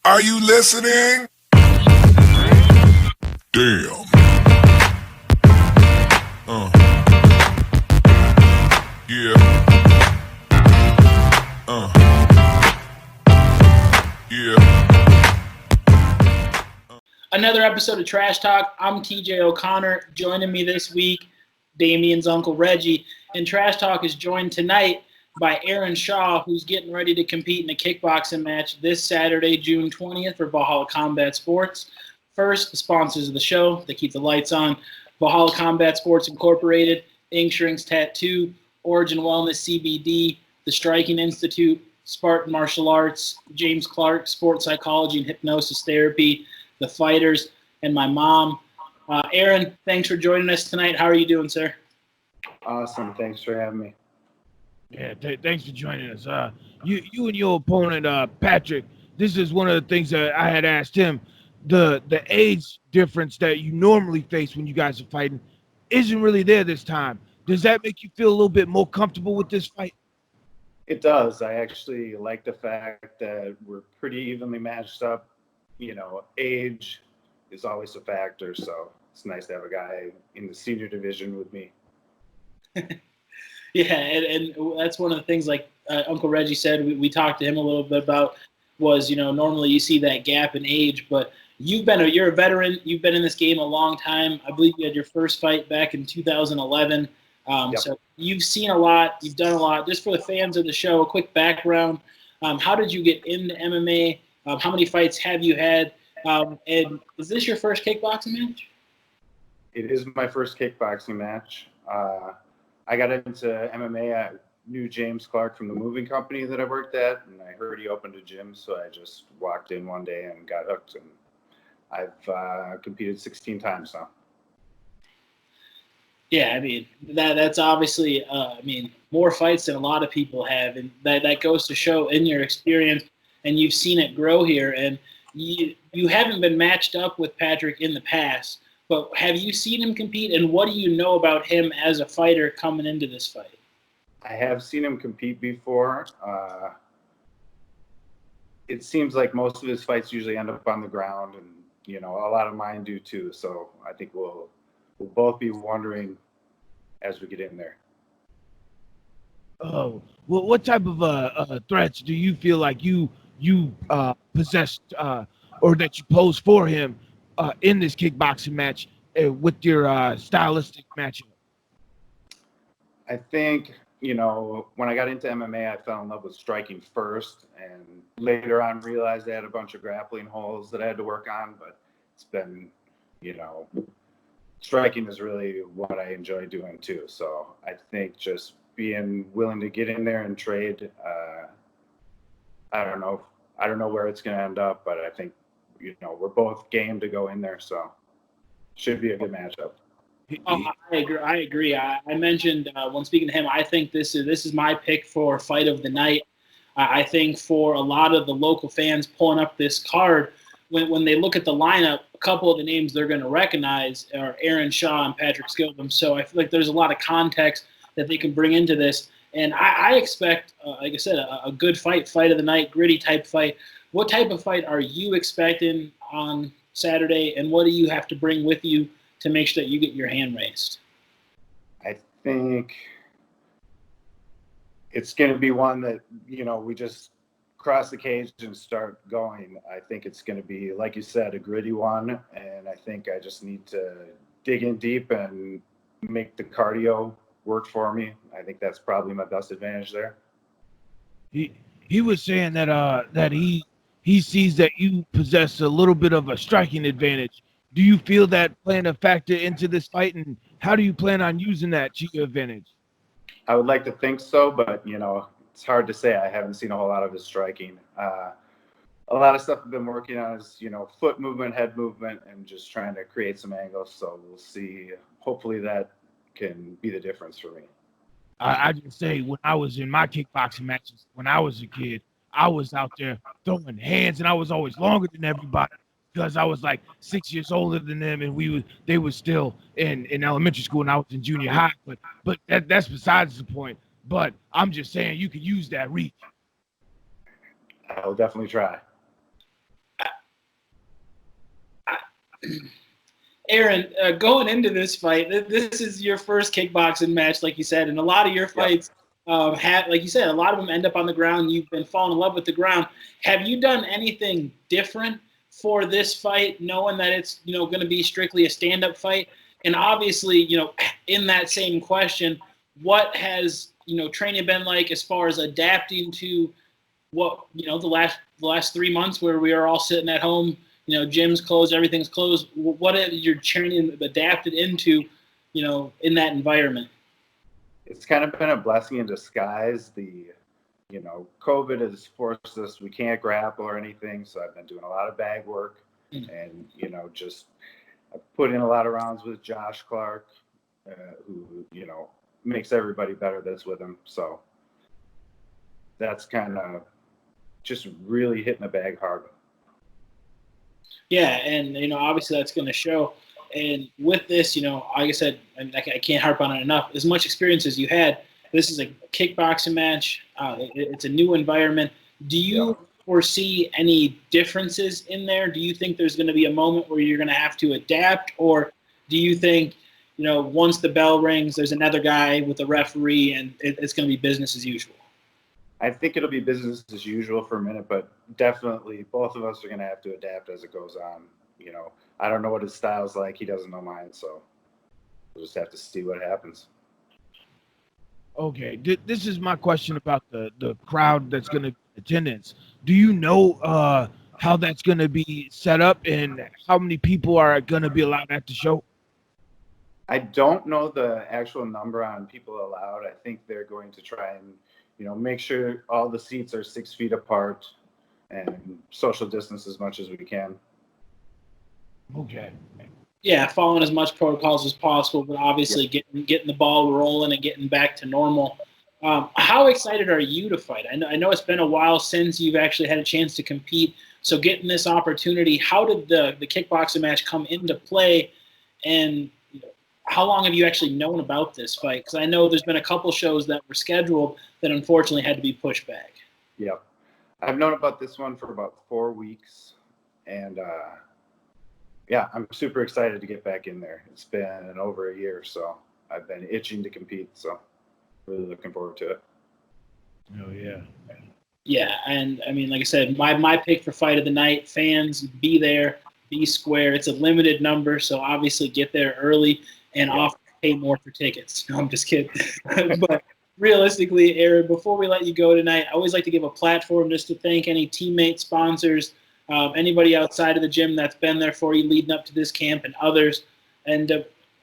Are you listening? Damn. Yeah. Yeah. Another episode of Trash Talk. I'm TJ O'Connor. Joining me this week, Damien's Uncle Reggie. And Trash Talk is joined tonight by Aaron Shaw, who's getting ready to compete in a kickboxing match this Saturday, June 20th for Valhalla Combat Sports. First, the sponsors of the show, they keep the lights on. Valhalla Combat Sports Incorporated, Ink Shrinks Tattoo, Origin Wellness CBD, the Striking Institute, Spartan Martial Arts, James Clark, Sports Psychology and Hypnosis Therapy, the Fighters, and my mom. Aaron, thanks for joining us tonight. How are you doing, sir? Awesome. Thanks for having me. Yeah, thanks for joining us. You and your opponent, Patrick, this is one of the things that I had asked him. The age difference that you normally face when you guys are fighting isn't really there this time. Does that make you feel a little bit more comfortable with this fight? It does. I actually like the fact that we're pretty evenly matched up. You know, age is always a factor, so it's nice to have a guy in the senior division with me. Yeah, and that's one of the things, like Uncle Reggie said, we talked to him a little bit about was, normally you see that gap in age, but you're a veteran. You've been in this game a long time. I believe you had your first fight back in 2011. Yep. So you've seen a lot. You've done a lot. Just for the fans of the show, a quick background. How did you get into MMA? How many fights have you had? And is this your first kickboxing match? It is my first kickboxing match. I got into MMA. I knew James Clark from the moving company that I worked at, and I heard he opened a gym, so I just walked in one day and got hooked. And I've competed 16 times now. Yeah, I mean, that's obviously, more fights than a lot of people have, and that goes to show in your experience, and you've seen it grow here, and you haven't been matched up with Patrick in the past, but have you seen him compete, and what do you know about him as a fighter coming into this fight? I have seen him compete before. It seems like most of his fights usually end up on the ground, and a lot of mine do too. So I think we'll both be wondering as we get in there. Oh, well, what type of threats do you feel like you possessed or that you posed for him in this kickboxing match with your stylistic matchup? I think, when I got into MMA, I fell in love with striking first, and later on realized I had a bunch of grappling holes that I had to work on, but it's been, striking is really what I enjoy doing too. So I think just being willing to get in there and trade, I don't know where it's going to end up, but I think, we're both game to go in there, so should be a good matchup. I agree. I mentioned when speaking to him, I think this is my pick for fight of the night. I think for a lot of the local fans pulling up this card, when they look at the lineup, a couple of the names they're going to recognize are Aaron Shaw and Patrick Skillum. So I feel like there's a lot of context that they can bring into this. And I expect, like I said, a good fight of the night, gritty type fight. What type of fight are you expecting on Saturday, and what do you have to bring with you to make sure that you get your hand raised? I think it's going to be one that, we just cross the cage and start going. I think it's going to be, like you said, a gritty one, and I think I just need to dig in deep and make the cardio work for me. I think that's probably my best advantage there. He was saying that he sees that you possess a little bit of a striking advantage. Do you feel that playing a factor into this fight, and how do you plan on using that to your advantage? I would like to think so, but, it's hard to say. I haven't seen a whole lot of his striking. A lot of stuff I've been working on is, foot movement, head movement, and just trying to create some angles. So we'll see. Hopefully that can be the difference for me. I just say, when I was in my kickboxing matches, when I was a kid, I was out there throwing hands, and I was always longer than everybody because I was like 6 years older than them, and they were still in elementary school, and I was in junior high. But that's besides the point. But I'm just saying you could use that reach. I will definitely try. Aaron, going into this fight, this is your first kickboxing match, like you said, and a lot of your fights like you said, a lot of them end up on the ground. You've been falling in love with the ground. Have you done anything different for this fight, knowing that it's going to be strictly a stand-up fight? And obviously, in that same question, what has training been like as far as adapting to what the last 3 months where we are all sitting at home, gyms closed, everything's closed. What have your training adapted into, in that environment? It's kind of been a blessing in disguise. COVID has forced us, we can't grapple or anything. So I've been doing a lot of bag work and, just I've put in a lot of rounds with Josh Clark, who, makes everybody better that's with him. So that's kind of just really hitting the bag hard. Yeah, and obviously that's going to show. And with this, like I said, I can't harp on it enough. As much experience as you had, this is a kickboxing match. It's a new environment. Do you foresee any differences in there? Do you think there's going to be a moment where you're going to have to adapt, or do you think, once the bell rings, there's another guy with a referee and it's going to be business as usual? I think it'll be business as usual for a minute, but definitely both of us are going to have to adapt as it goes on. I don't know what his style's like. He doesn't know mine, so we'll just have to see what happens. Okay, this is my question about the crowd that's going to be in attendance. Do you know how that's going to be set up and how many people are going to be allowed at the show? I don't know the actual number on people allowed. I think they're going to try and, make sure all the seats are 6 feet apart and social distance as much as we can. Okay. Yeah, following as much protocols as possible, but obviously getting the ball rolling and getting back to normal. How excited are you to fight? I know it's been a while since you've actually had a chance to compete. So getting this opportunity, how did the kickboxing match come into play? And how long have you actually known about this fight? Because I know there's been a couple shows that were scheduled that unfortunately had to be pushed back. Yep. I've known about this one for about 4 weeks. And, I'm super excited to get back in there. It's been over a year, so I've been itching to compete. So really looking forward to it. Oh, yeah. Yeah, and I mean, like I said, my pick for fight of the night, fans, be there, be square. It's a limited number, so obviously get there early and often pay more for tickets. No, I'm just kidding. But realistically, Aaron, before we let you go tonight, I always like to give a platform just to thank any teammates, sponsors, anybody outside of the gym that's been there for you leading up to this camp and others. And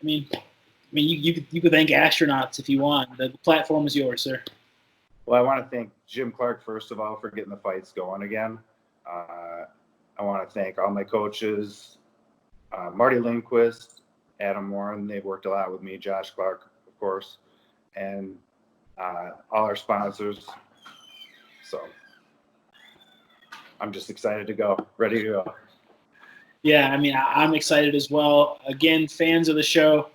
you could thank astronauts if you want. The platform is yours, sir. Well, I want to thank Jim Clark, first of all, for getting the fights going again. I want to thank all my coaches, Marty Lindquist, Adam Warren. They've worked a lot with me, Josh Clark, of course, and all our sponsors. So I'm just excited to go, ready to go. Yeah, I mean, I'm excited as well. Again, fans of the show,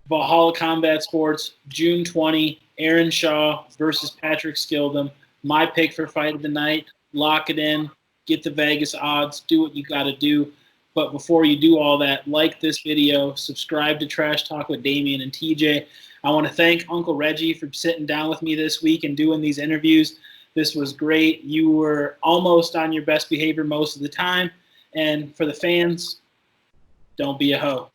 Valhalla Combat Sports, June 20, Aaron Shaw versus Patrick Skildum. My pick for fight of the night. Lock it in. Get the Vegas odds. Do what you got to do. But before you do all that, like this video, subscribe to Trash Talk with Damian and TJ. I want to thank Uncle Reggie for sitting down with me this week and doing these interviews. This was great. You were almost on your best behavior most of the time. And for the fans, don't be a hoe.